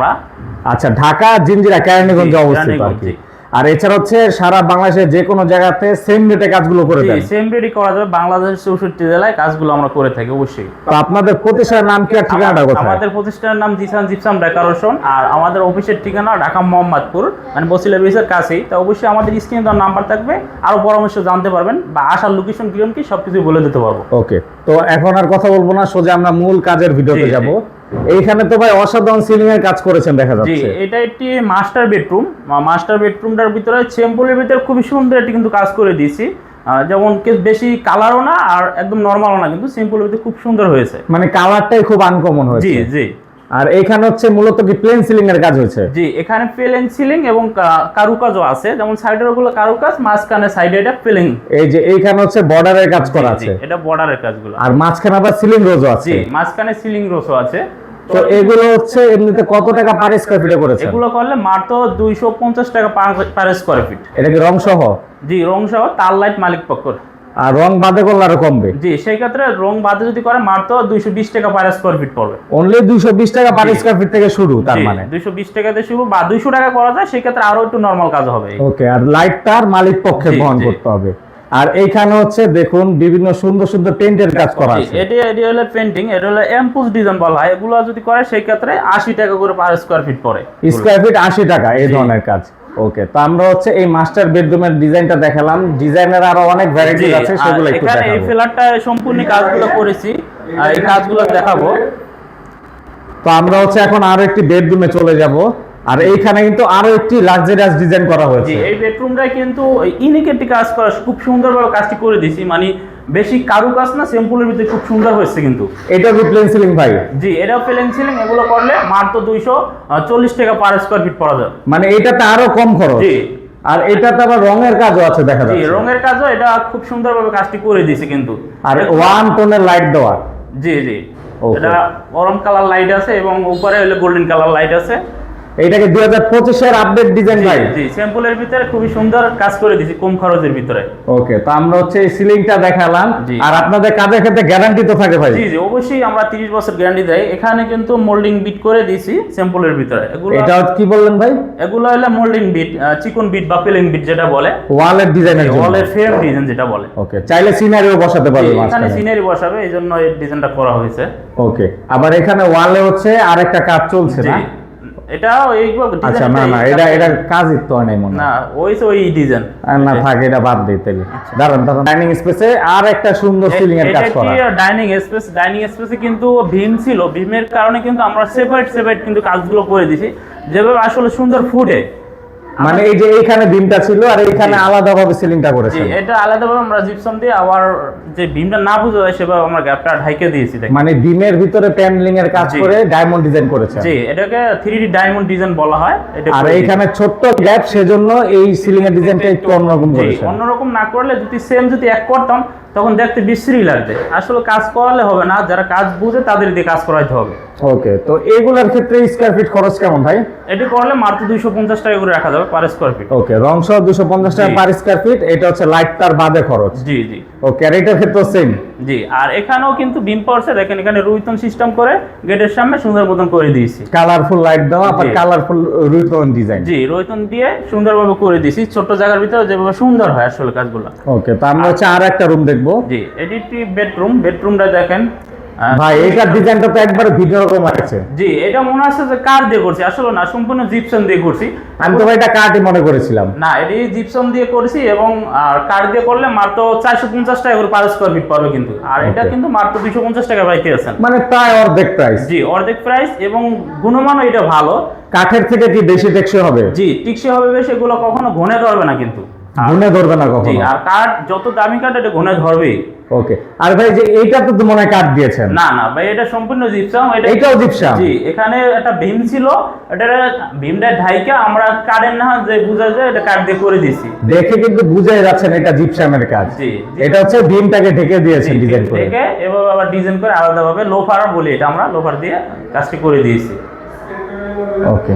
আমরা। আচ্ছা, ঢাকা জিঞ্জিরা কেরানীগঞ্জে অবস্থিত আর কি। আর এছাড়া হচ্ছে সারা বাংলাদেশের যে কোনো জায়গাতে সেম রেটে কাজগুলো করে দেন? সেম রেটই করা যাবে, বাংলাদেশের 64 জেলায় কাজগুলো আমরা করে থাকি অবশ্যই। তো আপনাদের প্রতিষ্ঠানের নাম কি আর ঠিকানাটা কোথায়? আমাদের প্রতিষ্ঠানের নাম জিসান জিপসাম ডেকোরেশন, আর আমাদের অফিসের ঠিকানা ঢাকা মোহাম্মদপুর, মানে বসিলা ব্রিজের কাছেই। তো অবশ্যই আমাদের স্ক্রিনে দেওয়া নাম্বার থাকবে, আরো পরামর্শ জানতে পারবেন বা আসার লোকেশন কিরকম কি সবকিছু বলে দিতে পারবো। ওকে, তো এখন আর কথা বলবো না, সোজা আমরা মূল কাজের ভিডিওতে যাব। এইখানে তো ভাই অসাধারণ সিলিং এর কাজ করেছেন দেখা যাচ্ছে। এটা একটি মাস্টার বেডরুম। মাস্টার বেডরুমটার ভিতরে সিম্পলের ভিতরে খুবই সুন্দর একটি কিন্তু কাজ করে দিয়েছি। যেমন বেশি কালারও না আর একদম নরমালও না, কিন্তু সিম্পলের ভিতরে খুব সুন্দর হয়েছে, মানে কালারটাই খুব আনকমন হয়েছে। জি জি। আর এখানে হচ্ছে মূলত কি প্লেন সিলিং এর কাজ হয়েছে? জি, এখানে প্লেন সিলিং এবং কারুকাজও আছে, যেমন সাইডের ওগুলো কারুকাজ, মাঝখানে সাইডে এটা প্লেন। এই যে এইখানে হচ্ছে বর্ডারের কাজ করা আছে, এটা বর্ডারের কাজগুলো। আর মাঝখানে আবার সিলিং রোজও আছে। জি, মাঝখানে সিলিং রোজও আছে। তো এগুলো হচ্ছে এমনিতে কত টাকা পার স্কয়ার ফিটে করেছে? এগুলো করলে মাত্র 250 টাকা পার স্কয়ার ফিট। এটা কি রং সহ? জি, রং সহ, তার লাইট মালিক পক্ষর। আর রং বাদে করলে আরো কমবে? জি, সেই ক্ষেত্রে রং বাদে যদি করে মাত্র 220 টাকা পার স্কয়ার ফিট পড়বে। অনলি 220 টাকা পার স্কয়ার ফিট থেকে শুরু, তার মানে 220 টাকাতে শুরু, বা 200 টাকা করা যায়, সেই ক্ষেত্রে আরো একটু নরমাল কাজ হবে। ওকে, আর লাইট তার মালিক পক্ষে বহন করতে হবে। আর এইখানে হচ্ছে দেখুন বিভিন্ন সুন্দর সুন্দর পেইন্টের কাজ করা আছে। এটি হলো পেইন্টিং, এটা হলো এমপুস ডিজাইন বলা হয়। এগুলো যদি করে সেই ক্ষেত্রে 80 টাকা করে পার স্কয়ার ফিট পড়ে। স্কয়ার ফিট 80 টাকা এই ধরনের কাজ। ওকে, তো আমরা হচ্ছে এই মাস্টার বেডরুমের ডিজাইনটা দেখালাম, ডিজাইনের আরো অনেক ভ্যারাইটি আছে, সেগুলো একটু দেখাবো। এখানে এই ফ্ল্যাটটা সম্পূর্ণ কাজগুলো করেছি, আর এই কাজগুলো দেখাবো। তো আমরা হচ্ছে এখন আরো একটি বেডরুমে চলে যাব। আর এইখানে কিন্তু আরো একটি লাক্সারিয়াস ডিজাইন করা হয়েছে। এই বেডরুমটা কিন্তু ইউনিক একটি কাজ করা, খুব সুন্দরভাবে কাজটি করে দিয়েছি, মানে বেশি কারু কাজ না, সিম্পলের ভিতরে খুব সুন্দর হয়েছে কিন্তু। এটা কি প্লেন সিলিং ভাই? জি, এটাও প্লেন সিলিং। এগুলো করলে মাত্র 240 টাকা পার স্কয়ার ফিট পড়া যায়, মানে এটাতে আরো কম খরচ। জি। আর এটাতে আবার রঙের কাজও আছে দেখা যাচ্ছে। জি, রঙের কাজও এটা খুব সুন্দরভাবে কাজটি করে দিয়েছে কিন্তু। আর ওয়ান টোনের লাইট দেওয়া। জি জি, এটা অরেঞ্জ কালার লাইট আছে এবং উপরে হলো গোল্ডেন কালার লাইট আছে। এইটাকে 2025 এর আপডেট ডিজাইন ভাই? জি, স্যাম্পলের ভিতরে খুবই সুন্দর কাজ করে দিয়েছি, কম খরচের ভিতরে। ওকে, তো আমরা হচ্ছে এই সিলিংটা দেখালাম। আর আপনাদের কাজের ক্ষেত্রে গ্যারান্টি তো থাকে ভাই? জি জি, অবশ্যই আমরা 30 বছর গ্যারান্টি দেই। এখানে কিন্তু মোল্ডিং বিট করে দিয়েছি স্যাম্পলের ভিতরে। এগুলো এটা কি বললেন ভাই? এগুলো হলো মোল্ডিং বিট, চিকন বিট বা প্লেন বিট যেটা বলে, ওয়ালের ডিজাইনের জন্য, ওয়ালের ফ্রেম ডিজাইন যেটা বলে। ওকে, চাইলে সিনারিও বসাতে পারবে মাঝখানে। এখানে সিনারি বসাবে, এইজন্য এই ডিজাইনটা করা হয়েছে। ওকে, আবার এখানে ওয়ালে হচ্ছে আরেকটা কাজ চলছে না? এটাও এই ডিজাইন। আচ্ছা, না না, এটা কাজই তো নাই মনে না, ওই ডিজাইন না, থাক, এটা বাদ দিই তাহলে। দাঁড়ান, ডাইনিং স্পেসে আর একটা সুন্দর সিলিং এর কাজ করা। এটা ডাইনিং স্পেসে কিন্তু ভীম ছিল, ভীমের কারণে কিন্তু আমরা সেপারেট কিন্তু কাজগুলো করে দিয়েছি, যেভাবে আসলে সুন্দর ফুটে। মানে এই যে এইখানে বিমটা ছিল আর এইখানে আলাদাভাবে সিলিংটা করেছেন? এটা আলাদাভাবে আমরা জিপসাম দিয়ে, আবার যে বিমটা না বোঝা যায় সেভাবে আমরা গ্যাপটা ঢাইকে দিয়েছি। মানে বিমের ভিতরে প্যানেলিং এর কাজ করে ডায়মন্ড ডিজাইন করেছেন? জি, এটাকে 3D ডায়মন্ড ডিজাইন বলা হয়। আর এইখানে ছোট্ট গ্যাপ, সেজন্য এই সিলিং এর ডিজাইনটা একটু অন্যরকম করেছেন। অন্যরকম না করলে যদি এক করতাম তখন দেখতে বিশ্রী লাগবে। আসলে কাজ করালে হবে না, যারা কাজ বুঝে তাদের দিয়ে কাজ করাইতে হবে। ওকে, তো এগুলোর ক্ষেত্রে স্কয়ার ফিট খরচ কেমন ভাই? এটি করলে মাত্র 250 টাকা করে রাখা যাবে পার স্কয়ার ফিট। ওকে, রং সহ 250 টাকা পার স্কয়ার ফিট। এটা হচ্ছে লাইট তার বাদে খরচ। জি জি। ওকে, আর এটার ক্ষেত্রে সেম? জি, আর এখানেও কিন্তু বিম পড়ছে, দেখেন এখানে রুইতন সিস্টেম করে গেটের সামনে সুন্দর মতন করে দিয়েছি। কালারফুল লাইট দেওয়া, আবার কালারফুল রুইতন ডিজাইন। জি, রুইতন দিয়ে সুন্দরভাবে করে দিয়েছি, ছোট জায়গার ভিতরে যেভাবে সুন্দর হয় আসলে কাজগুলো। ওকে, তো আমরা হচ্ছে আর একটা রুম দেখবো। জি, এটি একটি বেডরুমটা দেখেন ভাই, এইটার ডিজাইনটা তো একবার ভিডিও রকম আছে। জি, এটা মনে হচ্ছে যে কাঠ দিয়ে করছি, আসলে না, সম্পূর্ণ জিপসাম দিয়ে করছি। আমি তো ভাই এটা কাঠই মনে করেছিলাম। না, এটি জিপসাম দিয়ে করেছি, এবং কাঠ দিয়ে করলে মাত্র 450 টাকা করে পার স্কয়ার ফিট পাবে কিন্তু। আর এটা কিন্তু মাত্র 250 টাকা পাইতে আছেন, মানে প্রায় অর্ধেক প্রাইস। জি, অর্ধেক প্রাইস, এবং গুণমানও এটা ভালো। কাঠের থেকে কি বেশি টেকসই হবে? জি, টিকসই হবে বেশি, এগুলো কখনো ঘনে ধরবে না কিন্তু। ঘুনে ধরবে না কখনো? জি, আর কাঠ যত দামি কাঠ এটা ঘনে ধরবেই। ওকে, আর ভাই যে এইটা তো মনে হয় কাঠ দিয়েছেন? না না ভাই, এটা সম্পূর্ণ জিপসাম। এটাও জিপসাম? জি, এখানে একটা ভীম ছিল, এটা ভীমটা ঢাইকা আমরা কাঠের না যে বুঝা যায় এটা কাঠ দিয়ে করে দিয়েছি। দেখে কিন্তু বুঝাই যাচ্ছে না এটা জিপসামের কাজ। জি, এটা হচ্ছে ভীমটাকে ঢেকে দিয়েছেন ডিজাইন করে। ঢেকে এভাবে আবার ডিজাইন করে আলাদাভাবে লোফার বলি, এটা আমরা লোফার দিয়ে কাজটি করে দিয়েছি। ওকে।